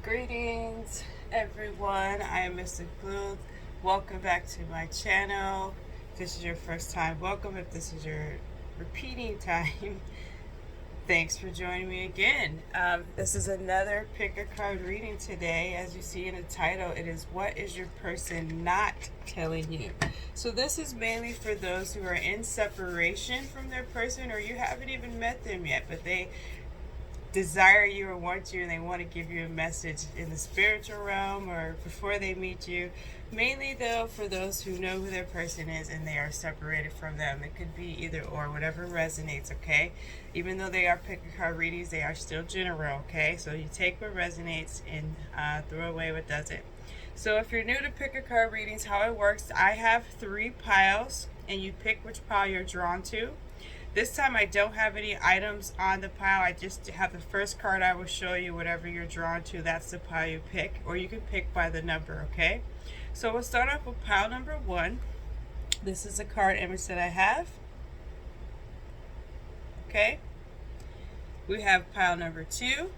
Greetings, everyone. I am Mr. Blue. Welcome back to my channel. If this is your first time, welcome. If this is your repeating time, thanks for joining me again. This is another pick a card reading today. As you see in the title, it is What is Your Person Not Telling You? So this is mainly for those who are in separation from their person, or you haven't even met them yet, but they desire you or want you, and they want to give you a message in the spiritual realm or before they meet you. Mainly though for those who know who their person is and they are separated from them. It could be either or, whatever resonates, okay? Even though they are pick a card readings, they are still general, okay? So you take what resonates and throw away what doesn't. So if you're new to pick a card readings, how it works, I have 3 piles and you pick which pile you're drawn to. This time I don't have any items on the pile. I just have the first card I will show you. Whatever you're drawn to, that's the pile you pick. Or you can pick by the number, okay? So we'll start off with pile number 1. This is a card image that I have. Okay? We have pile number 2.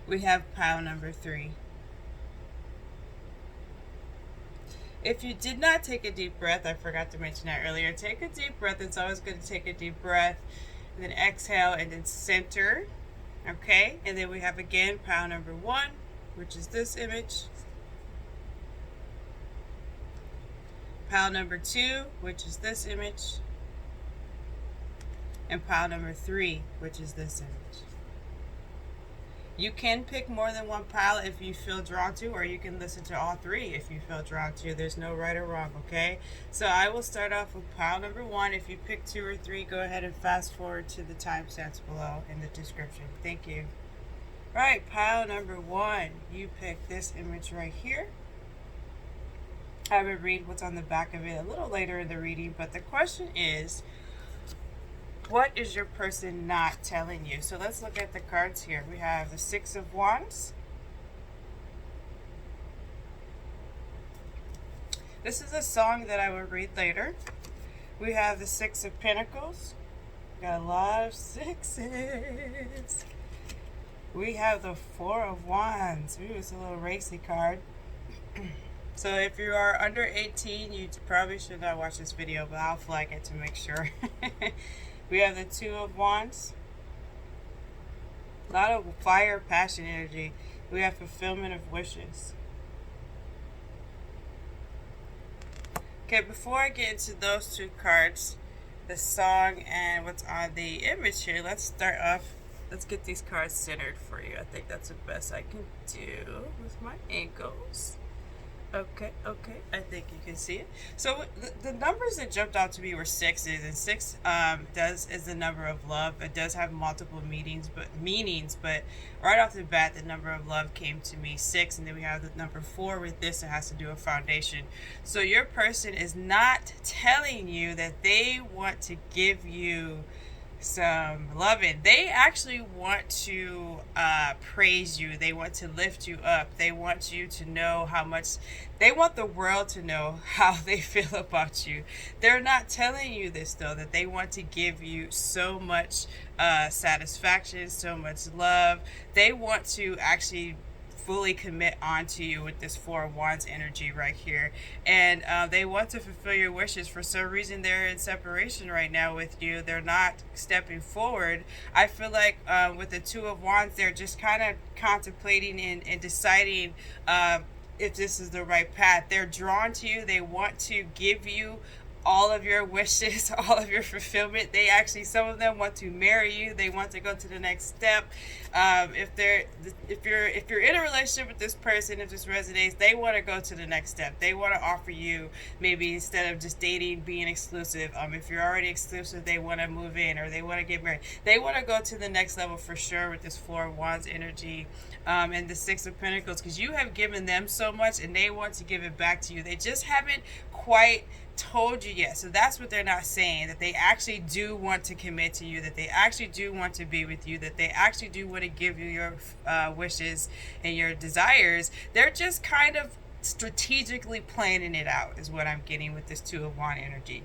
We have pile number 3. If you did not take a deep breath, I forgot to mention that earlier, take a deep breath. It's always good to take a deep breath, and then exhale, and then center, okay? And then we have again pile number 1, which is this image. Pile number 2, which is this image. And pile number 3, which is this image. You can pick more than one pile if you feel drawn to, or you can listen to all 3 if you feel drawn to. There's no right or wrong, okay? So I will start off with pile number 1. If you pick 2 or 3, go ahead and fast forward to the timestamps below in the description. Thank you. All right, pile number 1. You pick this image right here. I will read what's on the back of it a little later in the reading, but the question is, what is your person not telling you? So let's look at the cards here. We have the 6 of Wands. This is a song that I will read later. We have the 6 of Pentacles. Got a lot of 6s. We have the 4 of Wands. Ooh, it's a little racy card. So if you are under 18, you probably should not watch this video, but I'll flag it to make sure. We have the 2 of Wands. A lot of fire, passion energy. We have fulfillment of wishes. Okay, before I get into those 2 cards, the song and what's on the image here, let's start off. Let's get these cards centered for you. I think that's the best I can do with my angles. Okay, I think you can see it. So the numbers that jumped out to me were 6s, and 6 is the number of love. It does have multiple meanings, but right off the bat, the number of love came to me 6, and then we have the number 4 with this. It has to do with foundation. So your person is not telling you that they want to give you some loving. They actually want to praise you. They want to lift you up. They want you to know how much, they want the world to know how they feel about you. They're not telling you this though, that they want to give you so much satisfaction, so much love. They want to actually fully commit onto you with this 4 of Wands energy right here, and they want to fulfill your wishes. For some reason they're in separation right now with you. They're not stepping forward. I feel like with the 2 of Wands, they're just kind of contemplating and deciding if this is the right path. They're drawn to you. They want to give you all of your wishes, all of your fulfillment. They actually, some of them want to marry you. They want to go to the next step. If you're in a relationship with this person, if this resonates, they want to go to the next step. They want to offer you, maybe instead of just dating, being exclusive. If you're already exclusive, they want to move in, or they want to get married. They want to go to the next level for sure with this 4 of Wands energy and the 6 of Pentacles, because you have given them so much and they want to give it back to you. They just haven't quite told you yet. So that's what they're not saying, that they actually do want to commit to you, that they actually do want to be with you, that they actually do want to give you your wishes and your desires. They're just kind of strategically planning it out, is what I'm getting with this 2 of Wands energy.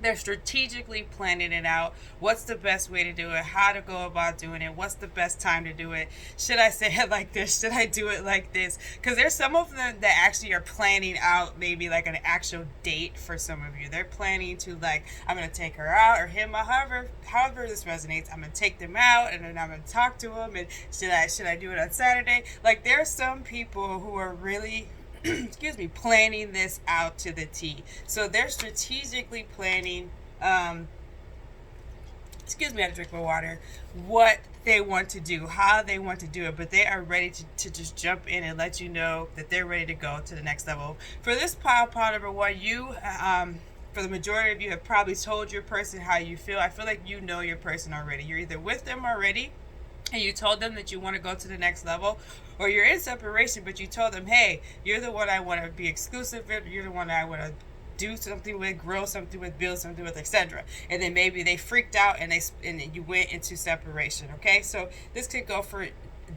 They're strategically planning it out. What's the best way to do it? How to go about doing it? What's the best time to do it? Should I say it like this? Should I do it like this? Because there's some of them that actually are planning out maybe like an actual date for some of you. They're planning to like, I'm going to take her out or him, however this resonates. I'm going to take them out and then I'm going to talk to them. And should I do it on Saturday? Like there are some people who are really excuse me, planning this out to the T. So they're strategically planning, excuse me, I have to drink my water, what they want to do, how they want to do it, but they are ready to just jump in and let you know that they're ready to go to the next level. For this pile number one, you, for the majority of you have probably told your person how you feel. I feel like you know your person already. You're either with them already, and you told them that you want to go to the next level, or you're in separation, but you told them, hey, you're the one I want to be exclusive with, you're the one I want to do something with, grow something with, build something with, etc. And then maybe they freaked out and you went into separation, okay? So this could go for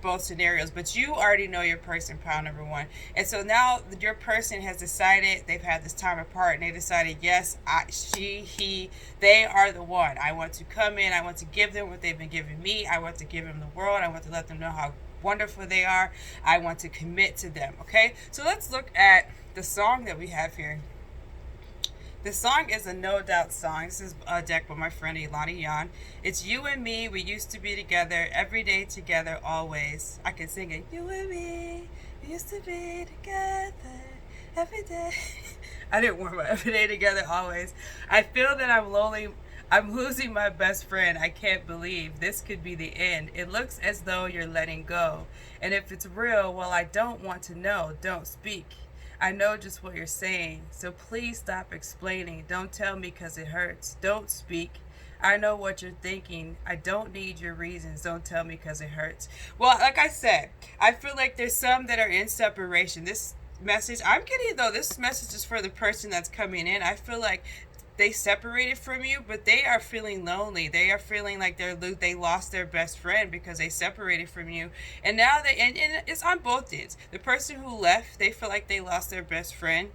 both scenarios, but you already know your person, pile number one. And so now your person has decided, they've had this time apart, and they decided, yes, they are the one. I want to come in, I want to give them what they've been giving me, I want to give them the world, I want to let them know how wonderful they are, I want to commit to them, okay? So let's look at the song that we have here. The song is a No Doubt song. This is a deck by my friend Ilani Yan. It's you and me, we used to be together, every day together, always. I can sing it. You and me, we used to be together, every day. I didn't warm up. Every day together, always. I feel that I'm lonely. I'm losing my best friend. I can't believe this could be the end. It looks as though you're letting go. And if it's real, well, I don't want to know. Don't speak. I know just what you're saying, so please stop explaining. Don't tell me because it hurts. Don't speak. I know what you're thinking. I don't need your reasons. Don't tell me because it hurts. Well, like I said, I feel like there's some that are in separation. This message, I'm getting though, this message is for the person that's coming in. I feel like they separated from you, but they are feeling lonely. They are feeling like they lost their best friend because they separated from you. And now and it's on both ends. The person who left, they feel like they lost their best friend,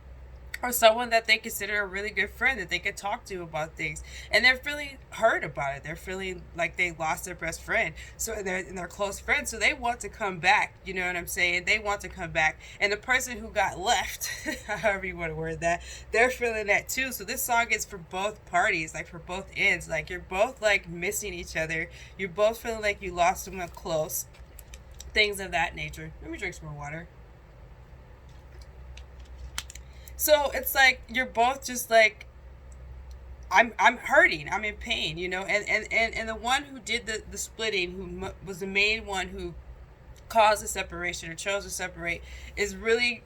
or someone that they consider a really good friend that they could talk to about things, and they're feeling hurt about it. They're feeling like they lost their best friend, so they're close friends, so they want to come back. You know what I'm saying? They want to come back, and the person who got left, however you want to word that, they're feeling that too. So this song is for both parties, like for both ends. Like you're both like missing each other. You're both feeling like you lost someone close. Things of that nature. Let me drink some more water. So it's like you're both just like, I'm hurting, I'm in pain, you know, and the one who did the splitting, who was the main one who caused the separation or chose to separate, is really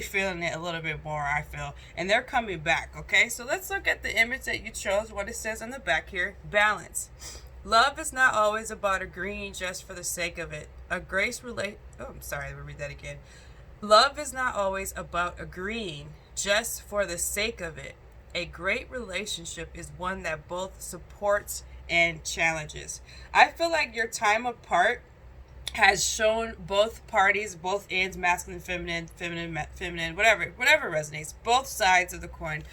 feeling it a little bit more, I feel, and they're coming back. Okay, so let's look at the image that you chose, what it says on the back here. Balance. Love is not always about agreeing just for the sake of it. A grace relate. Oh, I'm sorry, let me read that again. Love is not always about agreeing just for the sake of it. A great relationship is one that both supports and challenges. I feel like your time apart has shown both parties, both ends, masculine, feminine, whatever resonates, both sides of the coin,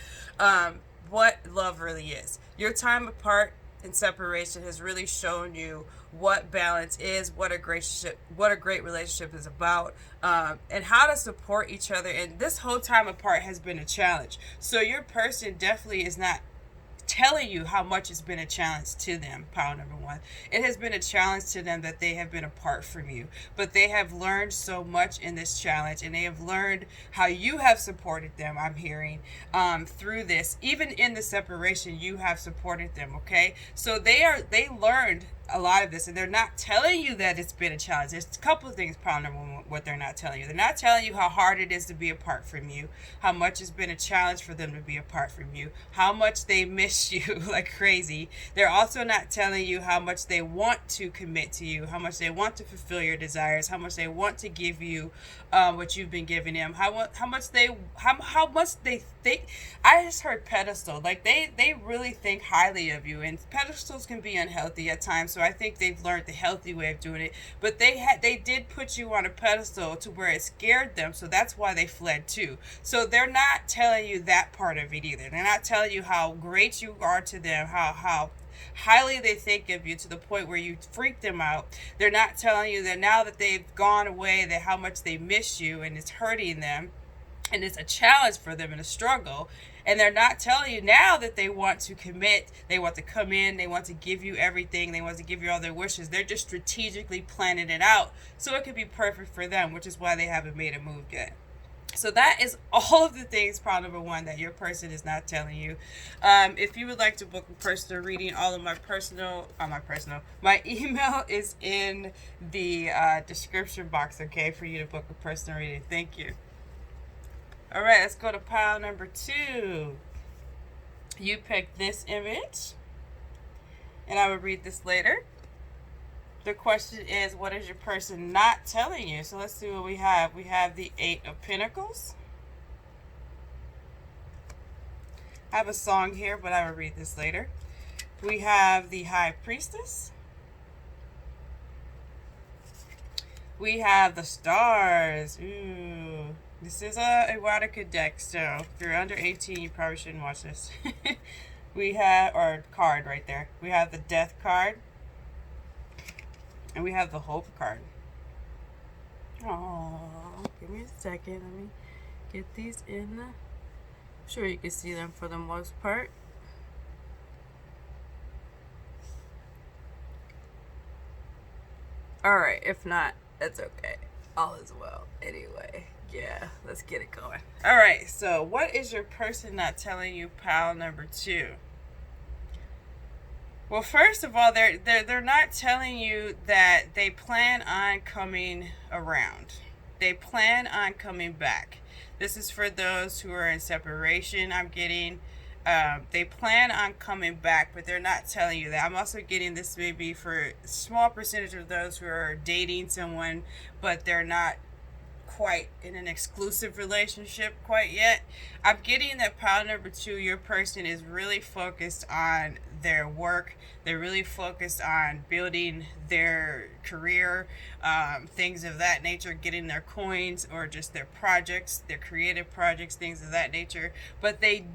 what love really is. Your time apart and separation has really shown you what balance is, what a great relationship is about, and how to support each other. And this whole time apart has been a challenge. So your person definitely is not telling you how much it's been a challenge to them, pile number one. It has been a challenge to them that they have been apart from you, but they have learned so much in this challenge, and they have learned how you have supported them, I'm hearing, through this. Even in the separation, you have supported them, okay? So they learned a lot of this, and they're not telling you that it's been a challenge. There's a couple of things, pile number one, what they're not telling you. They're not telling you how hard it is to be apart from you, how much it's been a challenge for them to be apart from you, how much they miss you like crazy. They're also not telling you how much they want to commit to you, how much they want to fulfill your desires, how much they want to give you what you've been giving them, how much they think. I just heard pedestal, like they really think highly of you, and pedestals can be unhealthy at times. So So I think they've learned the healthy way of doing it. But they did put you on a pedestal to where it scared them. So that's why they fled too. So they're not telling you that part of it either. They're not telling you how great you are to them, how highly they think of you to the point where you freak them out. They're not telling you that now that they've gone away, that how much they miss you and it's hurting them and it's a challenge for them and a struggle. And they're not telling you now that they want to commit, they want to come in, they want to give you everything, they want to give you all their wishes. They're just strategically planning it out so it could be perfect for them, which is why they haven't made a move yet. So that is all of the things, problem number one, that your person is not telling you. If you would like to book a personal reading, all of my email is in the description box, okay, for you to book a personal reading. Thank you. All right, let's go to pile number 2. You picked this image, and I will read this later. The question is, what is your person not telling you? So let's see what we have. We have the 8 of Pentacles. I have a song here, but I will read this later. We have the High Priestess. We have the Stars. Ooh. This is a erotica deck, so if you're under 18, you probably shouldn't watch this. We have, or card right there. We have the Death card. And we have the Hope card. Oh, give me a second. Let me get these in. I'm sure you can see them for the most part. Alright, if not, that's okay. All is well. Anyway, yeah, let's get it going. Alright, so what is your person not telling you, pile number 2? Well, first of all, they're not telling you that they plan on coming around. They plan on coming back. This is for those who are in separation. I'm getting, they plan on coming back, but they're not telling you that. I'm also getting this maybe for a small percentage of those who are dating someone, but they're not quite in an exclusive relationship quite yet. I'm getting that pile number 2, your person is really focused on their work. They're really focused on building their career, things of that nature, getting their coins or just their projects, their creative projects, things of that nature. But they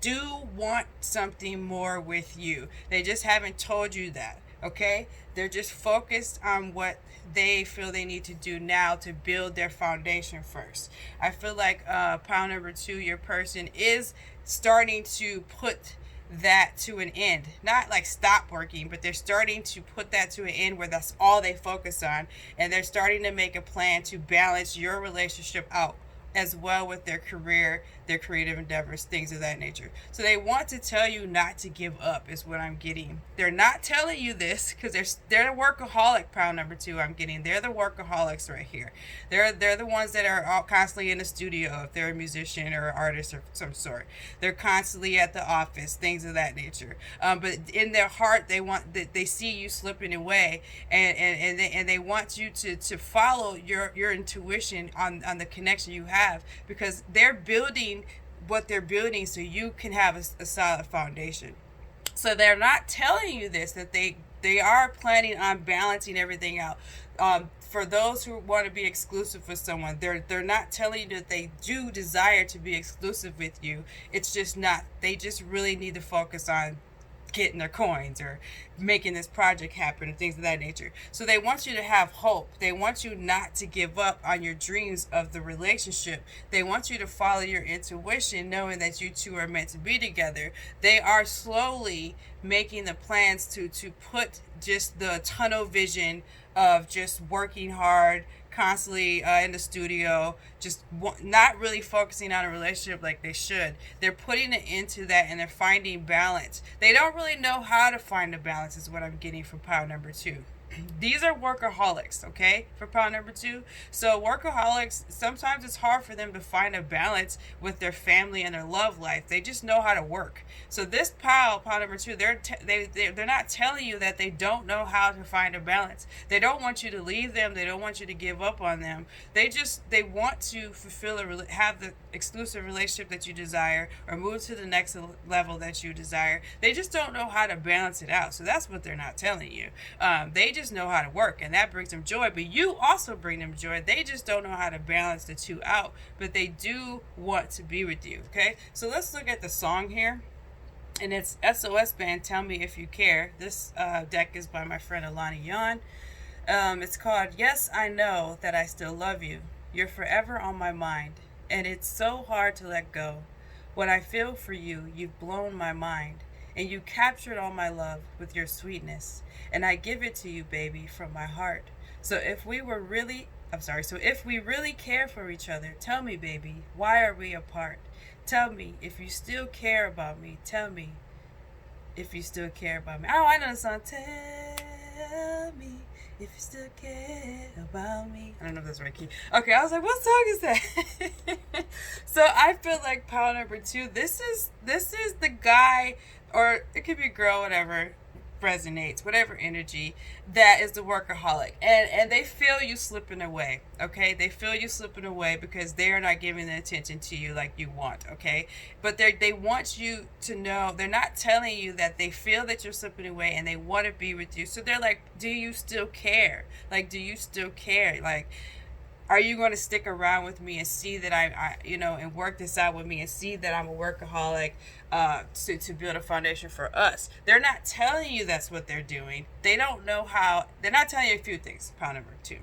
do want something more with you. They just haven't told you that. Okay? They're just focused on what they feel they need to do now to build their foundation first. I feel like pile number 2, your person is starting to put that to an end. Not like stop working, but they're starting to put that to an end where that's all they focus on. And they're starting to make a plan to balance your relationship out as well with their career, their creative endeavors, things of that nature. So they want to tell you not to give up is what I'm getting. They're not telling you this because they're the workaholic, pile number 2 I'm getting. They're the workaholics right here. They're the ones that are all constantly in the studio if they're a musician or an artist of some sort. They're constantly at the office, things of that nature. But in their heart, they see you slipping away, and they want you to follow your intuition on the connection you have, because they're building what they're building so you can have a solid foundation. So they're not telling you this, that they are planning on balancing everything out. For those who want to be exclusive with someone, they're not telling you that they do desire to be exclusive with you. It's just not. They just really need to focus on getting their coins or making this project happen and things of that nature. So they want you to have hope. They want you not to give up on your dreams of the relationship. They want you to follow your intuition, knowing that you two are meant to be together. They are slowly making the plans to put just the tunnel vision of just working hard, constantly in the studio, just not really focusing on a relationship like they should. They're putting it into that, and they're finding balance. They don't really know how to find a balance is what I'm getting from pile number 2. These are workaholics, okay, for pile number 2. So workaholics, sometimes it's hard for them to find a balance with their family and their love life. They just know how to work. So this pile number 2, they're not telling you that they don't know how to find a balance. They don't want you to leave them. They don't want you to give up on them. They want to fulfill have the exclusive relationship that you desire, or move to the next level that you desire. They just don't know how to balance it out. So that's what they're not telling you. They just know how to work, and that brings them joy. But you also bring them joy. They just don't know how to balance the two out. But they do want to be with you. Okay, so let's look at the song here. And it's SOS Band, Tell Me If You Care. This deck is by my friend Alani Yon. It's called Yes, I Know That I Still Love You. You're forever on my mind, and it's so hard to let go. What I feel for you, you've blown my mind, and you captured all my love with your sweetness, and I give it to you, baby, from my heart. So if we really care for each other, tell me, baby, why are we apart? Tell me if you still care about me. Tell me if you still care about me. Oh, I know the song. Tell me if you still care about me. I don't know if that's the right key. Okay, I was like, what song is that? So I feel like pile number 2. This is the guy, or it could be girl, whatever resonates, whatever energy, that is the workaholic, and they feel you slipping away. Okay, they feel you slipping away because they are not giving the attention to you like you want. Okay, but they want you to know, they're not telling you that they feel that you're slipping away and they want to be with you. So they're like, do you still care? Like, do you still care? Like, are you going to stick around with me and see that and work this out with me and see that I'm a workaholic, to build a foundation for us? They're not telling you that's what they're doing. They don't know how. They're not telling you a few things. Pile number 2.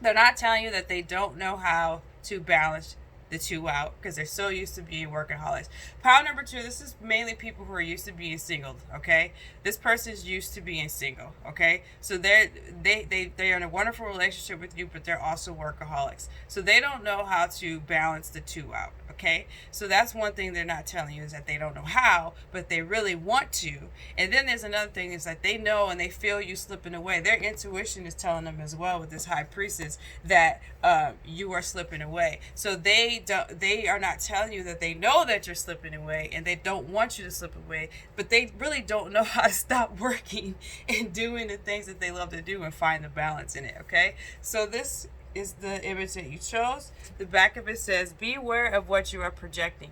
They're not telling you that they don't know how to balance the two out because they're so used to being workaholics. Pile number 2, this is mainly people who are used to being single. Okay, this person's used to being single. Okay, so they're in a wonderful relationship with you, but they're also workaholics. So they don't know how to balance the two out. Okay, so that's one thing they're not telling you, is that they don't know how, but they really want to. And then there's another thing, is that they know and they feel you slipping away. Their intuition is telling them as well, with this high priestess, that you are slipping away. So they are not telling you that they know that you're slipping away and they don't want you to slip away, but they really don't know how to stop working and doing the things that they love to do and find the balance in it. Okay, so this is the image that you chose. The back of it says, beware of what you are projecting,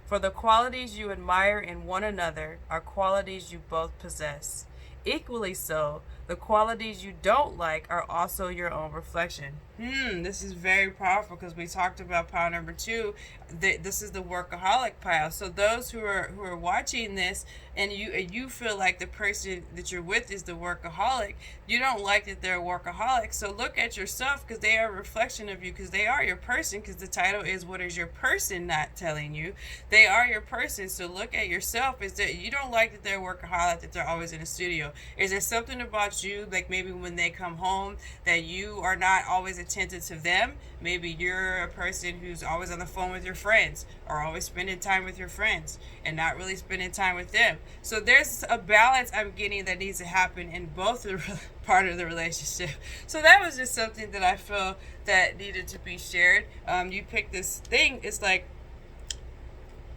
for the qualities you admire in one another are qualities you both possess. Equally so, the qualities you don't like are also your own reflection. This is very powerful, because we talked about pile number 2. This is the workaholic pile. So those who are watching this, and you feel like the person that you're with is the workaholic, you don't like that they're a workaholic. So look at yourself, because they are a reflection of you, because they are your person, because the title is, what is your person not telling you? They are your person. So look at yourself. Is that you don't like that they're a workaholic, that they're always in the studio? Is there something about you, like maybe when they come home, that you are not always attentive to them? Maybe you're a person who's always on the phone with your friends, or always spending time with your friends and not really spending time with them. So there's a balance I'm getting that needs to happen in both the part of the relationship. So that was just something that I feel that needed to be shared. You pick this thing, it's like,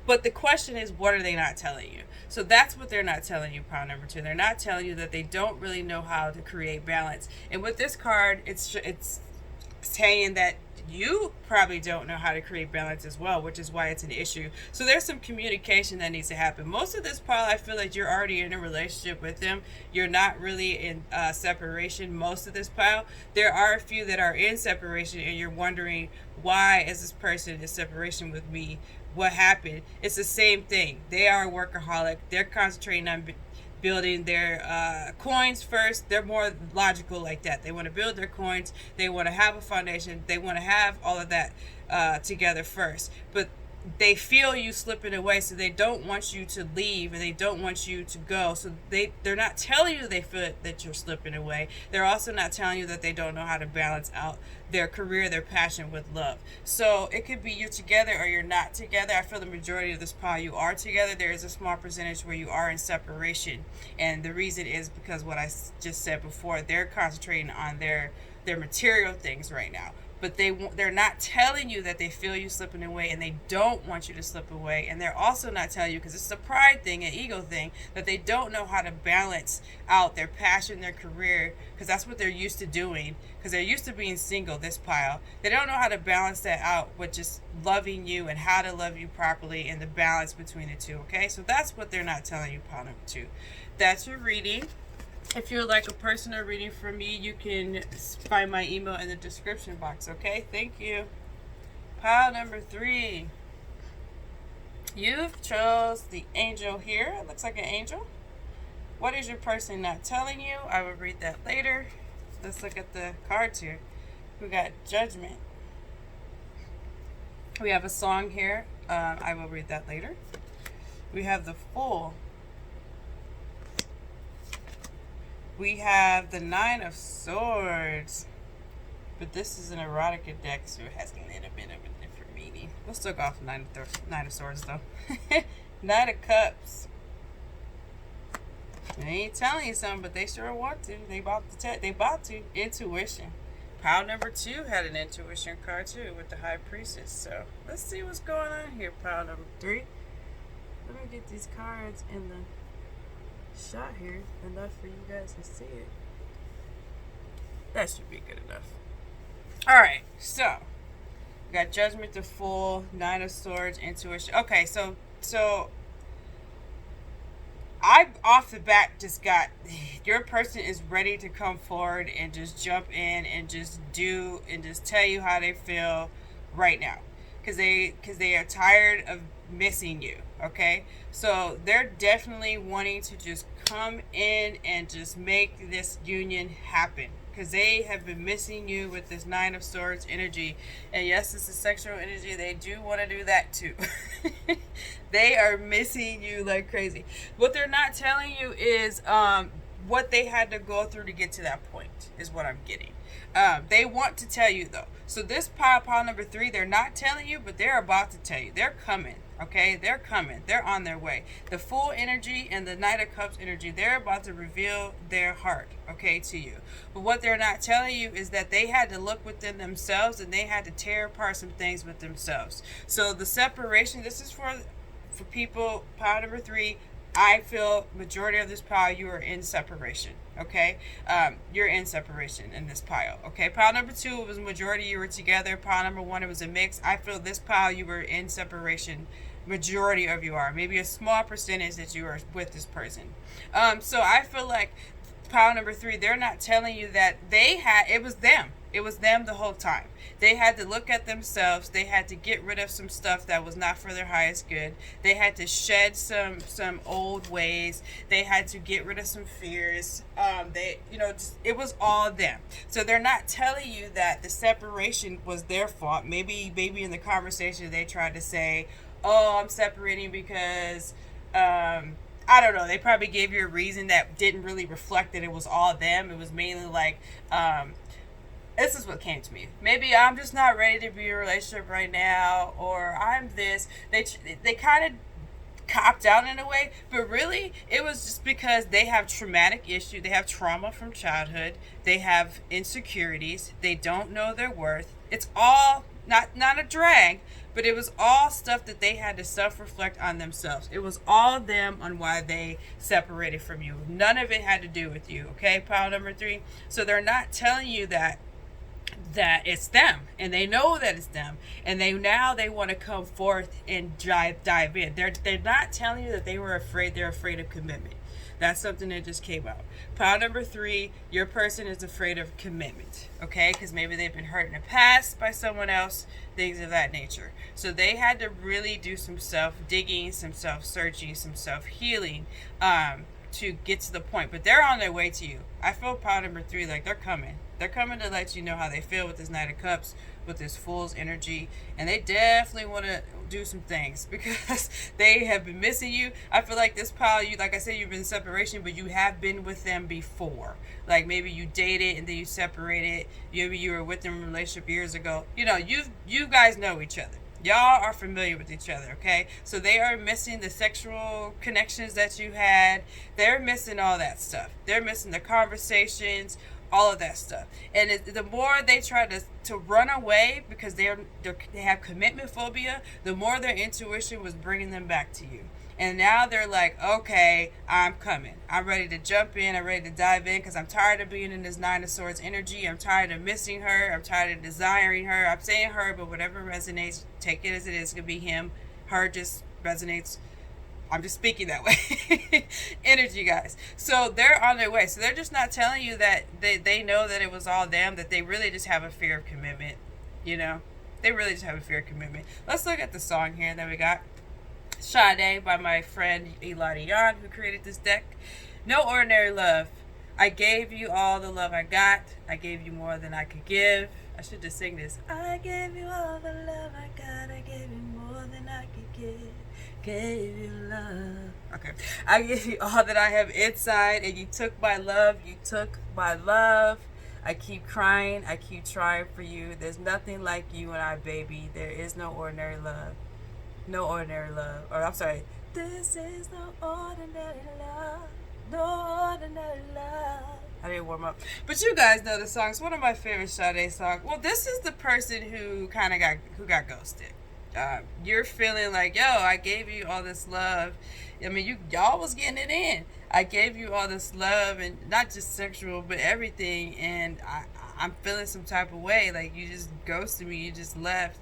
but the question is, what are they not telling you? So that's what they're not telling you, pile number 2. They're not telling you that they don't really know how to create balance. And with this card, it's saying that you probably don't know how to create balance as well, which is why it's an issue. So there's some communication that needs to happen. Most of this pile, I feel like you're already in a relationship with them. You're not really in separation. Most of this pile, there are a few that are in separation, and you're wondering, why is this person in separation with me? What happened? It's the same thing. They are a workaholic. They're concentrating on building their coins first. They're more logical like that. They want to build their coins. They want to have a foundation. They want to have all of that together first. But they feel you slipping away, so they don't want you to leave, and they don't want you to go. So they're not telling you they feel that you're slipping away. They're also not telling you that they don't know how to balance out their career, their passion with love. So it could be you're together or you're not together. I feel the majority of this pile you are together. There is a small percentage where you are in separation, and the reason is because what I just said before, they're concentrating on their material things right now. but they're not telling you that they feel you slipping away, and they don't want you to slip away. And they're also not telling you, because it's a pride thing, an ego thing, that they don't know how to balance out their passion, their career, because that's what they're used to doing, because they're used to being single, this pile. They don't know how to balance that out with just loving you and how to love you properly and the balance between the two, okay? So that's what they're not telling you, pile number 2. That's your reading. If you'd like a personal reading from me, you can find my email in the description box, okay? Thank you. Pile number 3. You've chose the angel here. It looks like an angel. What is your person not telling you? I will read that later. Let's look at the cards here. We got judgment. We have a song here. I will read that later. We have the Fool. We have the 9 of Swords. But this is an erotica deck, so it has a little bit of a different meaning. We'll still go off the 9 of Swords, though. 9 of Cups. They ain't telling you something, but they sure want to. They about to. Intuition. Pile number 2 had an intuition card, too, with the High Priestess. So, let's see what's going on here, pile number 3. Let me get these cards in the shot here enough for you guys to see it. That should be good enough. Alright, so we got Judgment, the Fool, 9 of Swords, Intuition. Okay, so I off the bat just got, your person is ready to come forward and just jump in and just do and just tell you how they feel right now, because they are tired of missing you. Okay, so they're definitely wanting to just come in and just make this union happen, because they have been missing you with this 9 of Swords energy. And yes, it's a sexual energy. They do want to do that too. They are missing you like crazy. What they're not telling you is what they had to go through to get to that point, is what I'm getting. They want to tell you, though. So this pile number 3, they're not telling you, but they're about to tell you. They're coming. Okay, they're coming. They're on their way. The Fool energy and the Knight of Cups energy, they're about to reveal their heart, okay, to you. But what they're not telling you is that they had to look within themselves, and they had to tear apart some things with themselves. So the separation, this is for people, pile number 3. I feel majority of this pile, you are in separation. Okay, you're in separation in this pile. Okay, pile number 2, it was majority you were together. Pile number 1, it was a mix. I feel this pile, you were in separation. Majority of you are, maybe a small percentage that you are with this person. So I feel like pile number 3, they're not telling you that it was them the whole time. They had to look at themselves. They had to get rid of some stuff that was not for their highest good. They had to shed some old ways. They had to get rid of some fears. It was all them. So they're not telling you that the separation was their fault. Maybe in the conversation they tried to say, "Oh, I'm separating because I don't know." They probably gave you a reason that didn't really reflect that it was all them. It was mainly like, this is what came to me. Maybe I'm just not ready to be in a relationship right now, or I'm this. They kind of copped out in a way, but really it was just because they have traumatic issue. They have trauma from childhood. They have insecurities. They don't know their worth. It's all not a drag, but it was all stuff that they had to self-reflect on themselves. It was all them on why they separated from you. None of it had to do with you. Okay, pile number 3. So they're not telling you that it's them, and they know that it's them, and they want to come forth and dive in. They're not telling you that they were afraid. They're afraid of commitment. That's something that just came out. Pile number 3, your person is afraid of commitment, okay? Because maybe they've been hurt in the past by someone else, things of that nature. So they had to really do some self-digging, some self-searching, some self-healing to get to the point. But they're on their way to you. I feel pile number 3 like they're coming. They're coming to let you know how they feel with this Knight of Cups, with this Fool's energy. And they definitely want to do some things because they have been missing you. I feel like this pile, like I said, you've been in separation, but you have been with them before. Like maybe you dated and then you separated. Maybe you were with them in a relationship years ago. You guys know each other. Y'all are familiar with each other, okay? So they are missing the sexual connections that you had. They're missing all that stuff. They're missing the conversations, all of that stuff. And the more they try to run away because they have commitment phobia, the more their intuition was bringing them back to you. And now they're like, okay, I'm coming. I'm ready to jump in. I'm ready to dive in because I'm tired of being in this Nine of Swords energy. I'm tired of missing her. I'm tired of desiring her. I'm saying her, but whatever resonates, take it as it is. It could be him. Her just resonates. I'm just speaking that way. Energy, guys. So they're on their way. So they're just not telling you that they know that it was all them, that they really just have a fear of commitment. You know? They really just have a fear of commitment. Let's look at the song here that we got. Sade by my friend Eladi Yan, who created this deck. No ordinary love. I gave you all the love I got. I gave you more than I could give. I should just sing this. I gave you all the love I got. I gave you more than I could give. Gave you love. Okay. I gave you all that I have inside, and you took my love. You took my love. I keep crying. I keep trying for you. There's nothing like you and I, baby. There is no ordinary love. No ordinary love. Or I'm sorry. This is no ordinary love. No ordinary love. I didn't warm up. But you guys know the song. It's one of my favorite Sade songs. Well, this is the person who kind of got ghosted. You're feeling like, yo, I gave you all this love. I mean, y'all was getting it in. I gave you all this love, and not just sexual, but everything. And I'm feeling some type of way. Like, you just ghosted me. You just left.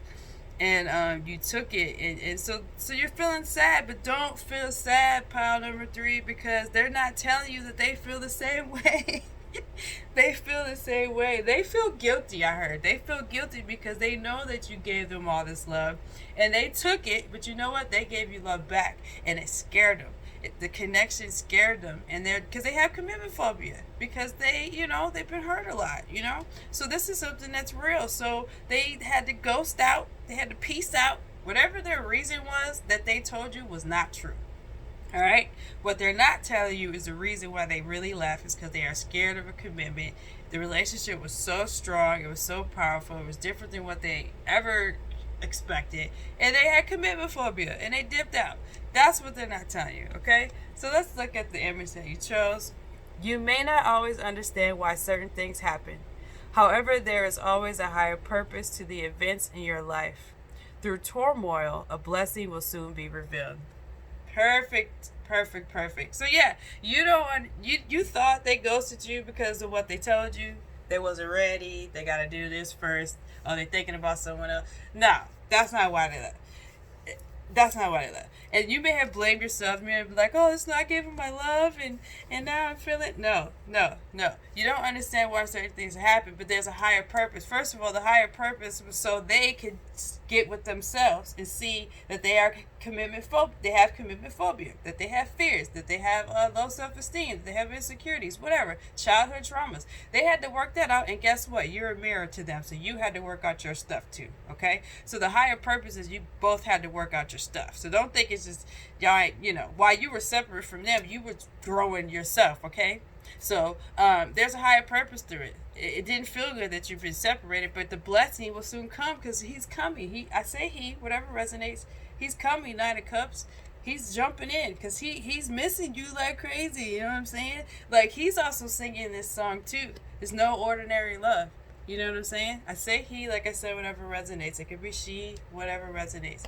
And you took it, and so you're feeling sad, but don't feel sad, pile number 3, because they're not telling you that they feel the same way. They feel the same way. They feel guilty, I heard. They feel guilty because they know that you gave them all this love, and they took it, but you know what? They gave you love back, and it scared them. The connection scared them, and because they have commitment phobia, because they've been hurt a lot, so this is something that's real. So they had to ghost out, they had to peace out. Whatever their reason was that they told you was not true. All right, what they're not telling you is the reason why they really left is because they are scared of a commitment. The relationship was so strong, it was so powerful, it was different than what they ever expected, and they had commitment phobia, and they dipped out. That's what they're not telling you, okay? So let's look at the image that you chose. You may not always understand why certain things happen. However, there is always a higher purpose to the events in your life. Through turmoil, a blessing will soon be revealed. Perfect. So yeah, you thought they ghosted you because of what they told you. They wasn't ready. They got to do this first. Oh, they're thinking about someone else. No, that's not why they left. That's not why they left. And you may have blamed yourself. You may have been like, oh, it's not, I gave him my love, and now I'm feeling. No. You don't understand why certain things happen, but there's a higher purpose. First of all, the higher purpose was so they could get with themselves and see that they are they have commitment phobia, that they have fears, that they have low self-esteem, that they have insecurities, whatever, childhood traumas. They had to work that out, and guess what? You're a mirror to them, so you had to work out your stuff too, okay? So the higher purpose is you both had to work out your stuff. So don't think it's just, y'all, while you were separate from them, you were growing yourself, okay? So there's a higher purpose through it. It didn't feel good that you've been separated, but the blessing will soon come because he's coming. Whatever resonates, he's coming. Nine of Cups. He's jumping in because he's missing you like crazy. You know what I'm saying? Like, he's also singing this song too. It's no ordinary love. You know what I'm saying? I say he, like I said, whatever resonates. It could be she, whatever resonates.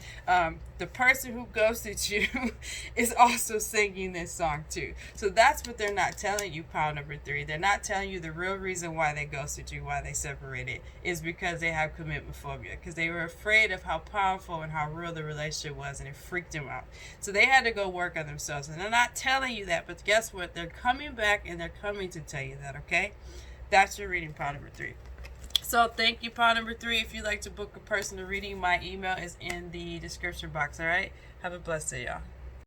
The person who ghosted you is also singing this song too. So that's what they're not telling you, pile number 3. They're not telling you the real reason why they ghosted you, why they separated, is because they have commitment phobia. Because they were afraid of how powerful and how real the relationship was, and it freaked them out. So they had to go work on themselves. And they're not telling you that, but guess what? They're coming back, and they're coming to tell you that, okay? That's your reading, pile number 3. So thank you, pile number 3. If you'd like to book a personal reading, my email is in the description box, all right? Have a blessed day, y'all.